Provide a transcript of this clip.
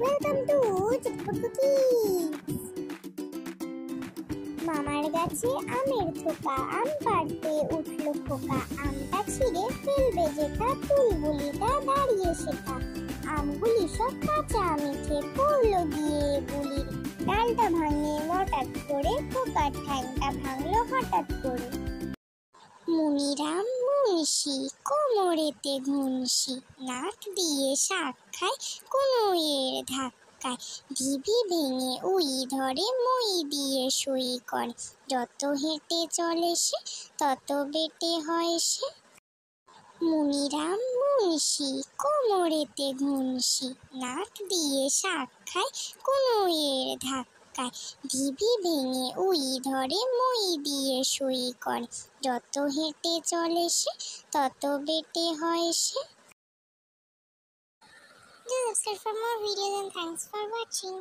Welcome to চটপট cookies. মামার গাছে আমের থোকা, আম পাড়তে উঠলো খোকা, আমটা ছিঁড়ে ফেলবে যেটা, বুলবুলিটা দাঁড়িয়ে সেটা। আমগুলি সব কাঁচা মিঠে, পড়লো গিয়ে বুলির ডালটা ভাঙে হঠাৎ করে, খোকার ঠ্যাংটা ভাঙলো হঠাৎ করে। মুনিরাম মুন্সি কোমরেতে ঘুনসি, নাক দিয়ে শাক খায় কনুইয়ের ধাক্কায়, ঢিবি ভেঙে উই ধরে মই দিয়ে সই করে, যত হেঁটে চলে সে তত বেটে হয় সে। মুনিরাম মুন্সি কোমরেতে ঘুনসি, নাক দিয়ে শাক খায় কনুইয়ের ধাক্কায়, ঢিবি ভেঙে উই ধরে মই দিয়ে সই করে, যত হেঁটে চলে সে তত বেটে হয় সে। Do subscribe for more videos and thanks for watching.